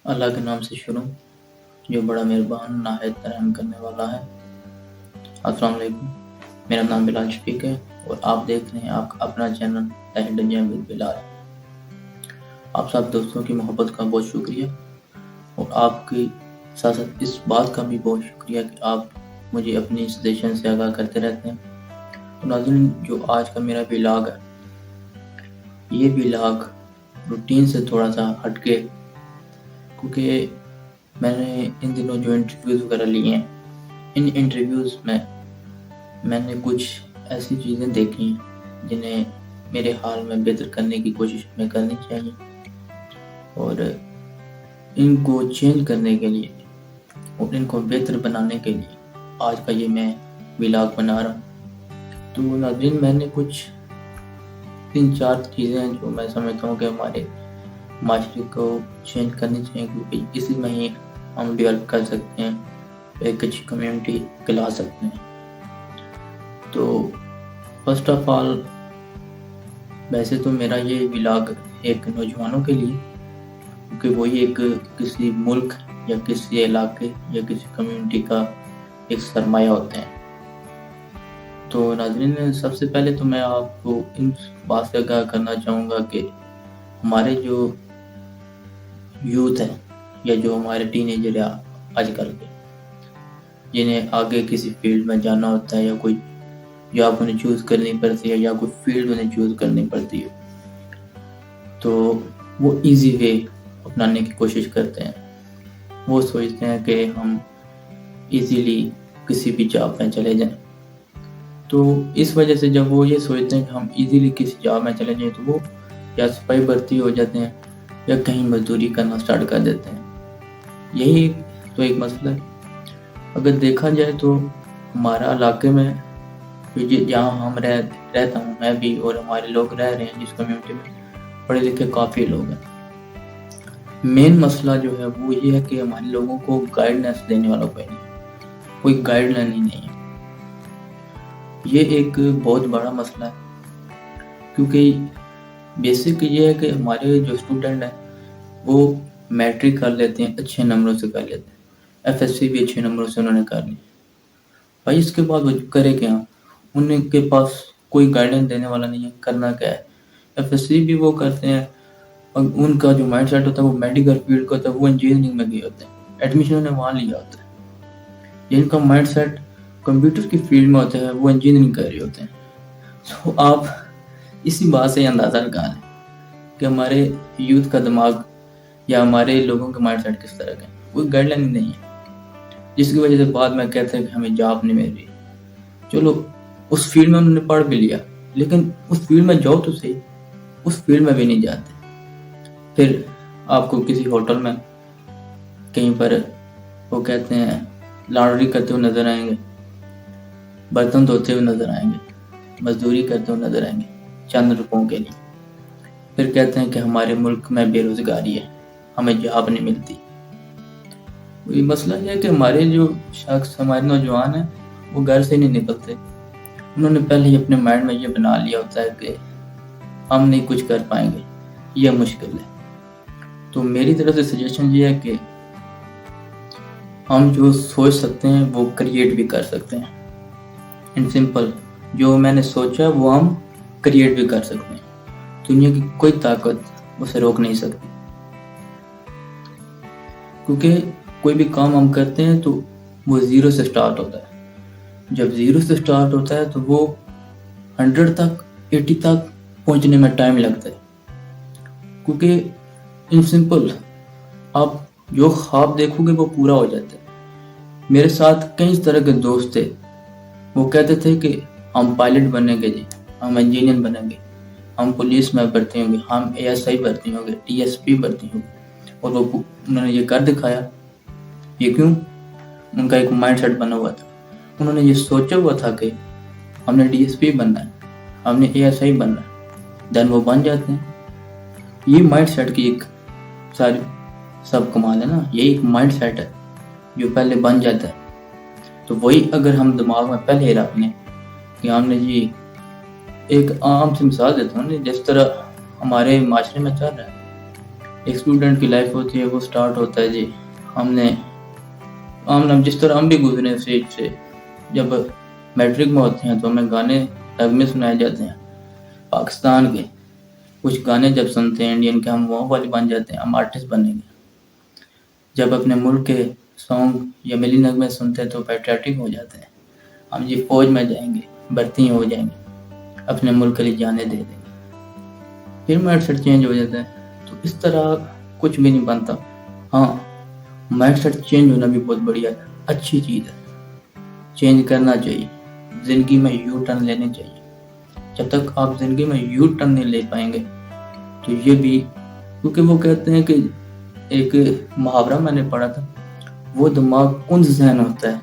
اللہ کے نام سے شروع جو بڑا مہربان نہایت رحم کرنے والا ہے۔ السلام علیکم، میرا نام بلال شفیق ہے اور آپ دیکھ رہے ہیں آپ اپنا چینل تہڈنجا ود بلال۔ آپ سب دوستوں کی محبت کا بہت شکریہ اور آپ کی ساتھ ساتھ اس بات کا بھی بہت شکریہ کہ آپ مجھے اپنی سجیشن سے آگاہ کرتے رہتے ہیں۔ تو ناظرین، جو آج کا میرا ولاگ ہے، یہ ولاگ روٹین سے تھوڑا سا ہٹ کے، کیونکہ میں نے ان دنوں جو انٹرویوز وغیرہ لیے ہیں، ان انٹرویوز میں نے کچھ ایسی چیزیں دیکھی ہیں جنہیں میرے حال میں بہتر کرنے کی کوشش ہمیں کرنی چاہیے اور ان کو چینج کرنے کے لیے اور ان کو بہتر بنانے کے لیے آج کا یہ میں ولاگ بنا رہا ہوں۔ تو ناظرین، میں نے کچھ 3-4 چیزیں ہیں جو میں سمجھتا ہوں کہ ہمارے معاشرے کو چینج کرنی چاہیے، کیونکہ اسی میں ہی ہم ڈیولپ کر سکتے ہیں، ایک اچھی کمیونٹی کھلا سکتے ہیں۔ تو فرسٹ آف آل، ویسے تو میرا یہ ولاگ ایک نوجوانوں کے لیے، کیونکہ وہی ایک کسی ملک یا کسی علاقے یا کسی کمیونٹی کا ایک سرمایہ ہوتے ہیں۔ تو ناظرین، سب سے پہلے تو میں آپ کو ان بات سے آگاہ کرنا چاہوں گا کہ ہمارے جو یوتھ ہے یا جو ہمارے ٹین ایجر ہے آج کل کے، جنہیں آگے کسی فیلڈ میں جانا ہوتا ہے یا کوئی جاب انہیں چوز کرنی پڑتی ہے یا کوئی فیلڈ انہیں چوز کرنی پڑتی ہے، تو وہ ایزی وے اپنانے کی کوشش کرتے ہیں۔ وہ سوچتے ہیں کہ ہم ایزیلی کسی بھی جاب میں چلے جائیں۔ تو اس وجہ سے جب وہ یہ سوچتے ہیں کہ ہم ایزیلی کسی جاب میں چلے جائیں، تو وہ یا سپاہی بھرتی ہو جاتے ہیں یا کہیں مزدوری کرنا سٹارٹ کر دیتے ہیں۔ یہی تو ایک مسئلہ ہے۔ اگر دیکھا جائے تو ہمارا علاقے میں جہاں ہم رہتا ہوں میں بھی اور ہمارے لوگ رہ رہے ہیں، جس کمیونٹی میں پڑھے لکھے کافی لوگ ہیں، مین مسئلہ جو ہے وہ یہ ہے کہ ہمارے لوگوں کو گائیڈنس دینے والا کوئی گائیڈ لائن ہی نہیں ہے۔ یہ ایک بہت بڑا مسئلہ ہے، کیونکہ بیسک یہ ہے کہ ہمارے جو اسٹوڈنٹ ہیں وہ میٹرک کر لیتے ہیں، اچھے نمبروں سے کر لیتے ہیں، ایف ایس سی بھی اچھے نمبروں سے انہوں نے کر لی۔ بھائی اس کے بعد وہ کرے کیا؟ ان کے پاس کوئی گائیڈنس دینے والا نہیں ہے، کرنا کیا ہے؟ ایف ایس سی بھی وہ کرتے ہیں اور ان کا جو مائنڈ سیٹ ہوتا ہے وہ میڈیکل فیلڈ کا ہوتا ہے، وہ انجینئرنگ میں گئے ہوتے ہیں، ایڈمیشن انہیں وہاں لیا ہوتا ہے۔ جن کا مائنڈ سیٹ کمپیوٹر کی فیلڈ میں ہوتا ہے وہ انجینئرنگ کر رہے ہوتے ہیں۔ تو آپ اسی بات سے اندازہ لگا لیں کہ ہمارے یوتھ کا دماغ یا ہمارے لوگوں کے مائنڈ سیٹ کس طرح کا ہے۔ کوئی گائیڈ لائن نہیں ہے، جس کی وجہ سے بعد میں کہتے ہیں کہ ہمیں جاب نہیں مل رہی۔ چلو اس فیلڈ میں انہوں نے پڑھ بھی لیا، لیکن اس فیلڈ میں جاؤ تو صحیح، اس فیلڈ میں بھی نہیں جاتے۔ پھر آپ کو کسی ہوٹل میں کہیں پر وہ کہتے ہیں لانڈری کرتے ہوئے نظر آئیں گے، برتن دھوتے ہوئے نظر آئیں گے، مزدوری کرتے ہوئے نظر آئیں گے چند روپوں کے لیے۔ پھر کہتے ہیں کہ ہمارے ملک میں بے روزگاری ہے، ہمیں جاب نہیں ملتی۔ یہ مسئلہ یہ ہے کہ ہمارے جو شخص، ہمارے نوجوان ہیں، وہ گھر سے نہیں نکلتے۔ انہوں نے پہلے ہی اپنے مائنڈ میں یہ بنا لیا ہوتا ہے کہ ہم نہیں کچھ کر پائیں گے، یہ مشکل ہے۔ تو میری طرف سے سجیشن یہ ہے کہ ہم جو سوچ سکتے ہیں وہ کریٹ بھی کر سکتے ہیں۔ ان سمپل، جو میں نے سوچا وہ ہم کریٹ بھی کر سکتے ہیں۔ دنیا کی کوئی طاقت اسے روک نہیں سکتی، کیونکہ کوئی بھی کام ہم کرتے ہیں تو وہ زیرو سے سٹارٹ ہوتا ہے۔ جب زیرو سے سٹارٹ ہوتا ہے تو وہ 100 تک 80 تک پہنچنے میں ٹائم لگتا ہے، کیونکہ ان سمپل آپ جو خواب دیکھو گے وہ پورا ہو جاتا ہے۔ میرے ساتھ کئی اس طرح کے دوست تھے، وہ کہتے تھے کہ ہم پائلٹ بنیں گے، ہم انجینئر بنیں گے، ہم پولیس میں بھرتی ہوں گے، ہم اے ایس آئی بھرتی ہوں گے، ٹی ایس پی بھرتی ہوں گے، اور وہ انہوں نے یہ کر دکھایا۔ یہ کیوں؟ ان کا ایک مائنڈ سیٹ بنا ہوا تھا، انہوں نے یہ سوچا ہوا تھا کہ ہم نے ڈی ایس پی بننا ہے، ہم نے اے ایس آئی بننا ہے، دین وہ بن جاتے ہیں۔ یہ مائنڈ سیٹ کی ایک ساری سب کمال ہے نا، یہ ایک مائنڈ سیٹ ہے جو پہلے بن جاتا ہے۔ تو وہی اگر ہم دماغ میں پہلے ہی رکھ لیں کہ ہم نے جی، ایک عام سی مثال دیتا ہوں، جس طرح ہمارے معاشرے میں چل رہا ہے ایک اسٹوڈنٹ کی لائف ہوتی ہے، وہ سٹارٹ ہوتا ہے جی ہم جس طرح ہم بھی گزرے اسٹیج سے، جب میٹرک میں ہوتے ہیں تو ہمیں گانے نغمے سنائے جاتے ہیں پاکستان کے. کچھ گانے جب سنتے ہیں انڈین کے، ہم وہ والے بن جاتے ہیں، ہم آرٹسٹ بنیں گے. جب اپنے ملک کے سانگ یا ملی نغمے سنتے ہیں تو پیٹریاٹک ہو جاتے ہیں، ہم جی فوج میں جائیں گے، بھرتی ہو جائیں گے، اپنے ملک کے لیے جانے دے دیں گے. پھر مائنڈ سیٹ چینج ہو جاتا ہے. تو اس طرح کچھ بھی نہیں بنتا. ہاں، مائنڈ سیٹ چینج ہونا بھی بہت بڑھیا اچھی چیز ہے، چینج کرنا چاہیے. زندگی میں یو ٹرن لینے چاہیے. جب تک آپ زندگی میں یو ٹرن نہیں لے پائیں گے تو یہ بھی، کیونکہ وہ کہتے ہیں کہ ایک محاورہ میں نے پڑھا تھا، وہ دماغ کن ذہن ہوتا ہے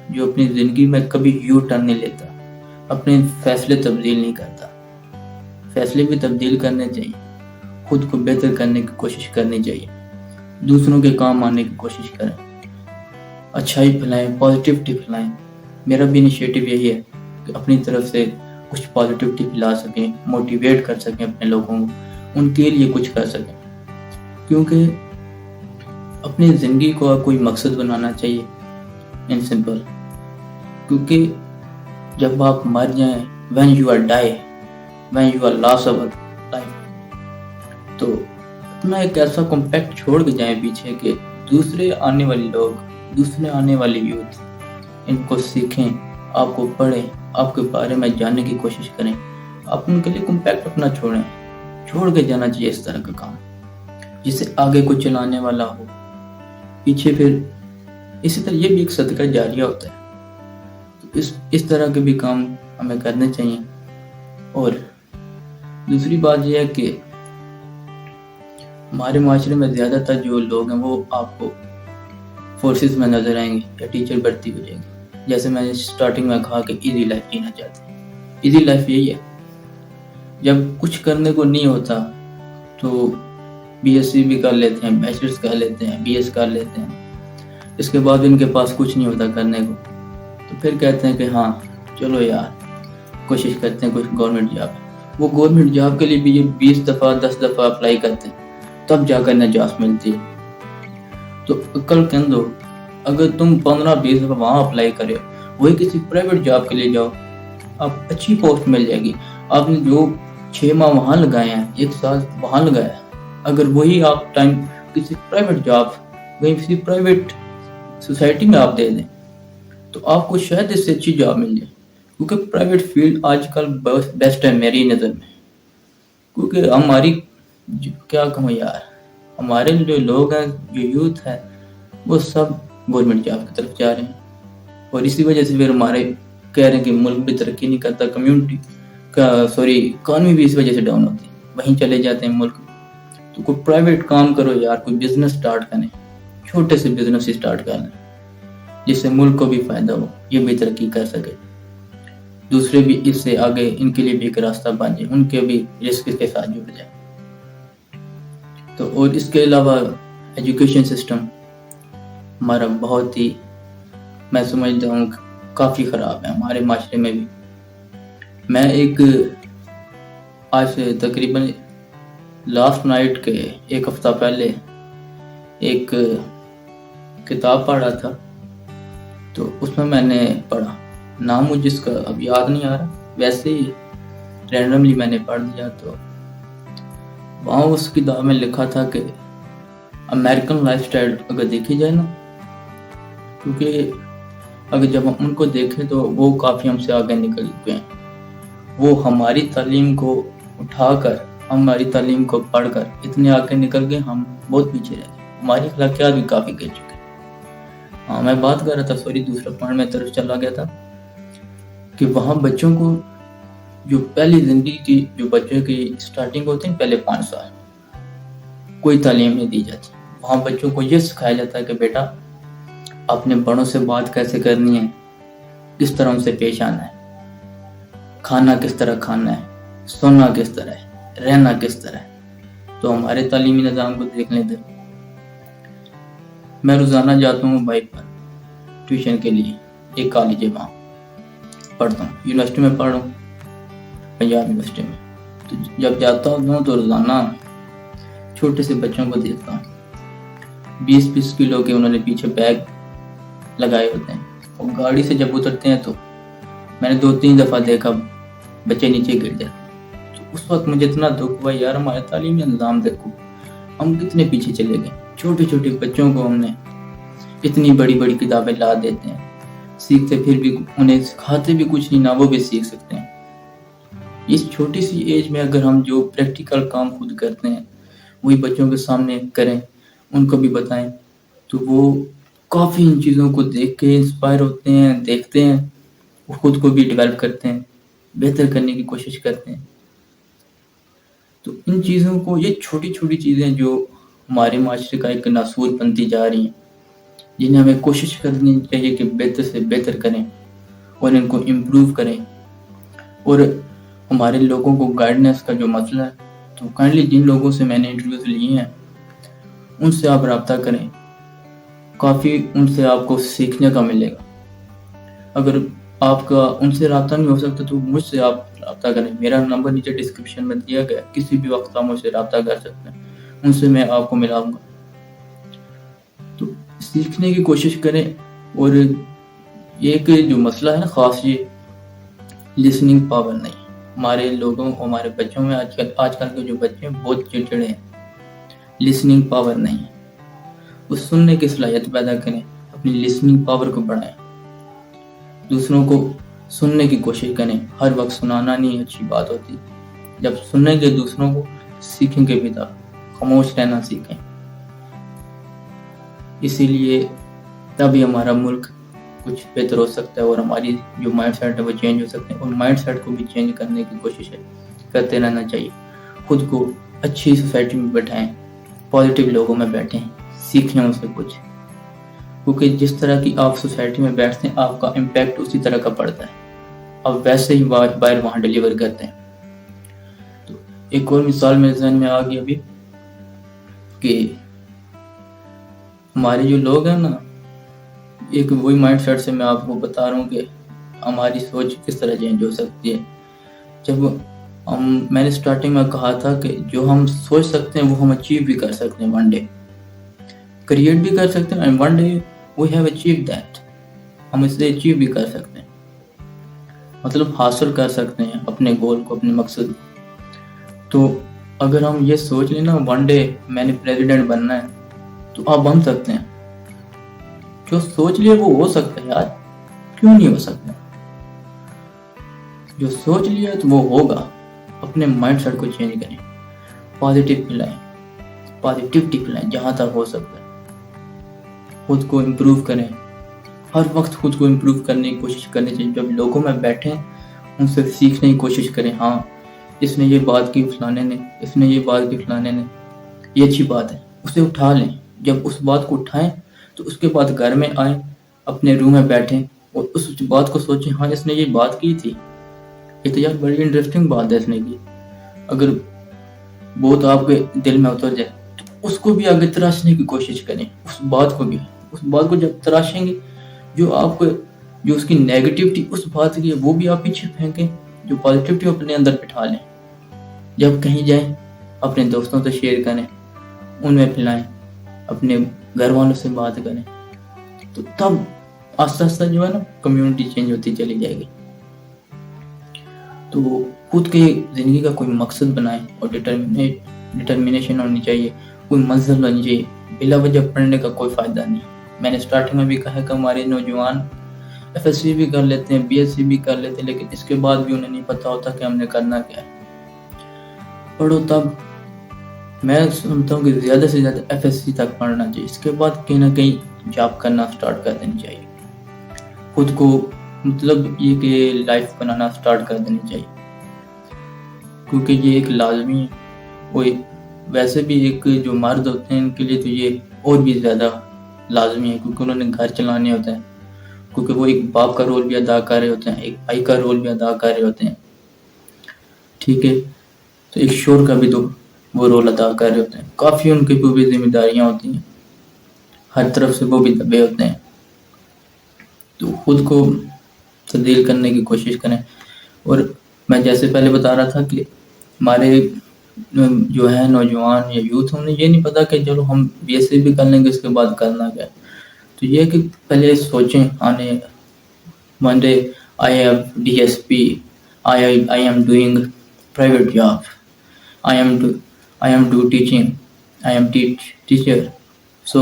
جو اپنی زندگی میں کبھی یو ٹرن نہیں لیتا، اپنے فیصلے تبدیل نہیں کرتا. فیصلے بھی تبدیل کرنے چاہیے، خود کو بہتر کرنے کی کوشش کرنی چاہیے، دوسروں کے کام آنے کی کوشش کریں، اچھائی پھیلائیں، پازیٹیوٹی پھیلائیں. میرا بھی انیشیٹو یہی ہے کہ اپنی طرف سے کچھ پازیٹیوٹی پھیلا سکیں، موٹیویٹ کر سکیں اپنے لوگوں کو، ان کے لیے کچھ کر سکیں. کیونکہ اپنی زندگی کو کوئی مقصد بنانا چاہیے ان سمپل. کیونکہ جب آپ مر جائیں، when you are die, when you are lost our life، تو اپنا ایک ایسا کمپیکٹ چھوڑ کے جائیں پیچھے کہ دوسرے آنے والے لوگ، دوسرے آنے والی یوتھ ان کو سیکھیں، آپ کو پڑھیں، آپ کے بارے میں جاننے کی کوشش کریں. آپ ان کے لیے کمپیکٹ اپنا چھوڑ کے جانا چاہیے اس طرح کا کام، جس سے آگے کو چلانے والا ہو پیچھے. پھر اسی طرح یہ بھی ایک صدقہ جاریہ ہوتا ہے. تو اس طرح کے بھی کام ہمیں کرنے چاہیے. اور دوسری بات یہ ہے کہ ہمارے معاشرے میں زیادہ تر جو لوگ ہیں وہ آپ کو فورسز میں نظر آئیں گے یا ٹیچر بھرتی ہو جائیں گے. جیسے میں نے سٹارٹنگ میں کہا کہ ایزی لائف جینا چاہتے ہیں. ایزی لائف یہی ہے، جب کچھ کرنے کو نہیں ہوتا تو بی ایس سی بھی کر لیتے ہیں، بیچلرز کر لیتے ہیں، بی ایس کر لیتے ہیں. اس کے بعد ان کے پاس کچھ نہیں ہوتا کرنے کو، تو پھر کہتے ہیں کہ ہاں چلو یار کوشش کرتے ہیں کچھ گورنمنٹ جاب. وہ گورنمنٹ جاب کے لیے بھی یہ 20 دفعہ 10 دفعہ اپلائی کرتے ہیں، تب جا کر نجات ملتی ہے. تو عقل کے اندر اگر تم 15-20 دفعہ وہاں اپلائی کرے، وہی کسی پرائیویٹ جاب کے لیے جاؤ، آپ اچھی پوسٹ مل جائے گی. آپ نے جو 6 ماہ وہاں لگائے ہیں، 1 سال وہاں لگایا ہے، اگر وہی آپ ٹائم کسی پرائیویٹ جاب، کسی پرائیویٹ سوسائٹی میں آپ دے دیں تو آپ کو شاید اس سے اچھی جاب مل جائے. کیونکہ پرائیویٹ فیلڈ آج کل بیسٹ ہے میری نظر میں. کیونکہ ہماری کیا کہوں یار، ہمارے جو لوگ ہیں، جو یوتھ ہے، وہ سب گورنمنٹ جاب کی طرف جا رہے ہیں. اور اسی وجہ سے پھر ہمارے کہہ رہے ہیں کہ ملک بھی ترقی نہیں کرتا، اکانومی بھی اس وجہ سے ڈاؤن ہوتی ہے، وہیں چلے جاتے ہیں ملک. تو کوئی پرائیویٹ کام کرو یار، کوئی بزنس سٹارٹ کریں، چھوٹے سے بزنس ہی سٹارٹ کر لیں جس سے ملک کو بھی فائدہ ہو، یہ بھی ترقی کر سکے، دوسرے بھی اس سے آگے ان کے لیے بھی ایک راستہ بن جائے، ان کے بھی رزق کے ساتھ جڑ جائے. تو اور اس کے علاوہ ایجوکیشن سسٹم ہمارا بہت ہی، میں سمجھتا ہوں کافی خراب ہے ہمارے معاشرے میں بھی. میں آج سے تقریباً لاسٹ نائٹ کے 1 ہفتہ پہلے ایک کتاب پڑھا تھا. تو اس میں نے پڑھا، نام مجھے اس کا اب یاد نہیں آ رہا، ویسے ہی رینڈملی میں نے پڑھ دیا. تو وہاں اس کتاب میں لکھا تھا کہ امریکن لائف سٹائل اگر دیکھی جائے نا، کیونکہ اگر جب ہم ان کو دیکھیں تو وہ کافی ہم سے آگے نکل چکے ہیں. وہ ہماری تعلیم کو اٹھا کر، ہماری تعلیم کو پڑھ کر اتنے آگے نکل گئے، ہم بہت پیچھے رہ گئے. ہماری اخلاقیات بھی کافی گر چکے. ہاں، میں بات کر رہا تھا، دوسرا پوائنٹ میں طرف چلا گیا تھا کہ وہاں بچوں کو جو پہلی زندگی کی، جو بچوں کی سٹارٹنگ ہوتی ہے، پہلے 5 سال کوئی تعلیم نہیں دی جاتی. وہاں بچوں کو یہ سکھایا جاتا ہے کہ بیٹا اپنے بڑوں سے بات کیسے کرنی ہے، کس طرح ان سے پیش آنا ہے، کھانا کس طرح کھانا ہے، سونا کس طرح ہے، رہنا کس طرح ہے. تو ہمارے تعلیمی نظام کو دیکھ لیں. میں روزانہ جاتا ہوں بائک پر ٹیوشن کے لیے، ایک کالج ہے وہاں پڑھتا ہوں، یونیورسٹی میں پڑھ رہا ہوں، پنجاب یونیورسٹی میں. تو جب جاتا ہوں تو روزانہ چھوٹے سے بچوں کو دیکھتا ہوں 20-20 کلو کے انہوں نے پیچھے بیگ لگائے ہوتے ہیں، اور گاڑی سے جب اترتے ہیں تو میں نے 2-3 دفعہ دیکھا بچے نیچے گر جاتے ہیں۔ تو اس وقت مجھے اتنا دکھ ہوا، یار ہمارے تعلیمی نظام دیکھو ہم کتنے پیچھے چلے گئے۔ چھوٹے چھوٹے بچوں کو ہم نے اتنی بڑی بڑی کتابیں لا دیتے ہیں، سیکھتے پھر بھی انہیں سکھاتے بھی کچھ نہیں، نہ وہ بھی سیکھ سکتے ہیں۔ اس چھوٹی سی ایج میں اگر ہم جو پریکٹیکل کام خود کرتے ہیں وہی بچوں کے سامنے کریں، ان کو بھی بتائیں، تو وہ کافی ان چیزوں کو دیکھ کے انسپائر ہوتے ہیں، دیکھتے ہیں، خود کو بھی ڈیولپ کرتے ہیں، بہتر کرنے کی کوشش کرتے ہیں۔ تو ان چیزوں کو، یہ چھوٹی چھوٹی چیزیں جو ہمارے معاشرے کا ایک ناسور بنتی جا رہی ہیں، جنہیں ہمیں کوشش کرنی چاہیے کہ بہتر سے بہتر کریں اور ان کو امپروو کریں۔ اور ہمارے لوگوں کو گائیڈنس کا جو مسئلہ ہے، تو کائنڈلی جن لوگوں سے میں نے انٹرویوز لیے ہیں ان سے آپ رابطہ کریں، کافی ان سے آپ کو سیکھنے کا ملے گا۔ اگر آپ کا ان سے رابطہ نہیں ہو سکتا تو مجھ سے آپ رابطہ کریں، میرا نمبر نیچے ڈسکرپشن میں دیا گیا، کسی بھی وقت آپ مجھ سے رابطہ کر سکتے ہیں، ان سے میں آپ کو ملاؤں گا۔ تو سیکھنے کی کوشش کریں۔ اور ایک جو مسئلہ ہے نا خاص، یہ لسننگ پاور نہیں، ہمارے لوگوں، ہمارے بچوں میں آج کل کے جو بچے ہیں بہت چڑچڑے ہیں، لسننگ پاور نہیں ہے۔ وہ سننے کی صلاحیت پیدا کریں، اپنی لسننگ پاور کو بڑھائیں، دوسروں کو سننے کی کوشش کریں۔ ہر وقت سنانا نہیں اچھی بات ہوتی، جب سنیں گے دوسروں کو سیکھیں گے بھی، تب خاموش رہنا سیکھیں۔ اسی لیے تبھی ہمارا ملک کچھ بہتر ہو سکتا ہے، اور ہماری جو مائنڈ سیٹ ہے وہ چینج ہو سکتے ہیں، اور مائنڈ سیٹ کو بھی چینج کرنے کی کوشش کرتے رہنا چاہیے۔ خود کو اچھی سوسائٹی میں بیٹھائیں، پازیٹیو لوگوں میں بیٹھیں، سیکھیں ان سے کچھ، کیونکہ جس طرح کی آپ سوسائٹی میں بیٹھتے ہیں آپ کا امپیکٹ اسی طرح کا پڑتا ہے، آپ ویسے ہی باہر وہاں ڈیلیور کرتے ہیں۔ تو ایک اور مثال میرے ذہن میں آ گئی ابھی کہ ہمارے جو لوگ ہیں نا، ایک وہی مائنڈ سیٹ سے میں آپ کو بتا رہا ہوں کہ ہماری سوچ کس طرح چینج ہو سکتی ہے۔ جب میں نے سٹارٹنگ میں کہا تھا کہ جو ہم سوچ سکتے ہیں وہ ہم اچیو بھی کر سکتے ہیں، ون ڈے کریٹ بھی کر سکتے ہیں، one day we have achieve that, ہم اسے اچیو بھی کر سکتے ہیں، مطلب حاصل کر سکتے ہیں اپنے گول کو، اپنے مقصد کو۔ تو اگر ہم یہ سوچ لیں نا ون ڈے میں نے پریزیڈنٹ بننا ہے، تو آپ بن سکتے ہیں۔ جو سوچ لیا وہ ہو سکتا ہے یار، کیوں نہیں ہو سکتا؟ جو سوچ لیا تو وہ ہوگا۔ اپنے مائنڈ سیٹ کو چینج کریں، پازیٹیو پھیلائیں، پازیٹیوٹی پھیلائیں جہاں تک ہو سکتا ہے، خود کو امپروو کریں، ہر وقت خود کو امپروو کرنے کی کوشش کرنی چاہیے۔ جب لوگوں میں بیٹھیں ان سے سیکھنے کی کوشش کریں، ہاں اس نے یہ بات کی فلانے نے، اس نے یہ بات کی فلانے نے، یہ اچھی بات ہے، اسے اٹھا لیں۔ جب اس بات کو اٹھائیں تو اس کے بعد گھر میں آئیں، اپنے روم میں بیٹھیں اور اس بات کو سوچیں، ہاں اس نے یہ بات کی تھی، یہ تو یار بڑی انٹرسٹنگ بات ہے اس نے کی۔ اگر بہت آپ کے دل میں اتر جائے تو اس کو بھی آگے تراشنے کی کوشش کریں، اس بات کو جب تراشیں گے، جو آپ کو، جو اس کی نیگیٹیوٹی اس بات کی ہے وہ بھی آپ پیچھے پھینکیں، جو پازیٹیوٹی اپنے اندر بٹھا لیں۔ جب کہیں جائیں اپنے دوستوں سے شیئر کریں، ان میں پھیلائیں، اپنے گھر والوں سے بات کریں، تو تب آہستہ آہستہ جو ہے نا کمیونٹی چینج ہوتی چلی جائے گی۔ تو خود کی زندگی کا کوئی مقصد بنائیں اور ڈٹرمینیشن ہونی چاہیے، کوئی منزل ہونی چاہیے۔ بلا وجہ پڑھنے کا کوئی فائدہ نہیں۔ میں نے سٹارٹنگ میں بھی کہا کہ ہمارے نوجوان ایف ایس سی بھی کر لیتے ہیں، بی ایس سی بھی کر لیتے ہیں، لیکن اس کے بعد بھی انہیں نہیں پتہ ہوتا کہ ہم نے کرنا کیا ہے۔ پڑھو تب، میں سنتا ہوں کہ زیادہ سے زیادہ ایف ایس سی تک پڑھنا چاہیے، اس کے بعد کہیں نہ کہیں جاب کرنا سٹارٹ کر دینی چاہیے، خود کو مطلب یہ کہ لائف بنانا سٹارٹ کر دینی چاہیے، کیونکہ یہ ایک لازمی ہے۔ وہ ویسے بھی ایک جو مرد ہوتے ہیں ان کے لیے تو یہ اور بھی زیادہ لازمی ہے، کیونکہ انہوں نے گھر چلانے ہوتے ہیں، کیونکہ وہ ایک باپ کا رول بھی ادا کر رہے ہوتے ہیں، ایک بھائی کا رول بھی ادا کر رہے ہوتے ہیں، ٹھیک ہے، تو ایک شوہر کا بھی تو وہ رول ادا کر رہے ہوتے ہیں، کافی ان کے اوپر بھی ذمہ داریاں ہوتی ہیں، ہر طرف سے وہ بھی دبے ہوتے ہیں۔ تو خود کو تبدیل کرنے کی کوشش کریں۔ اور میں جیسے پہلے بتا رہا تھا کہ ہمارے جو ہے نوجوان یا یوتھ انہیں یہ نہیں پتا کہ چلو ہم بی ایس سی بھی کر لیں گے، اس کے بعد کرنا کیا ہے۔ تو یہ کہ پہلے سوچیں آنے one day I have DSP, I am doing private job, I am do teaching, I am teacher. So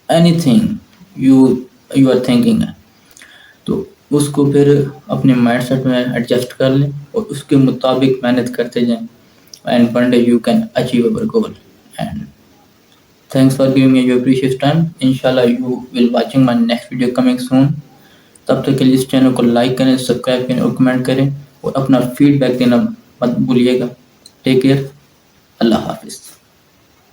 anything you are thinking ہے تو اس کو پھر اپنے مائنڈ سیٹ میں ایڈجسٹ کر لیں اور اس کے مطابق محنت کرتے جائیں and one day you can achieve our goal. And thanks for giving me your precious time. Inshallah you will watching my next video coming soon. تب تک کے لیے اس چینل کو لائک کریں، سبسکرائب کریں اور کمنٹ کریں اور اپنا فیڈ بیک دینا مت بھولیے گا۔ ٹیک کیئر، اللہ حافظ۔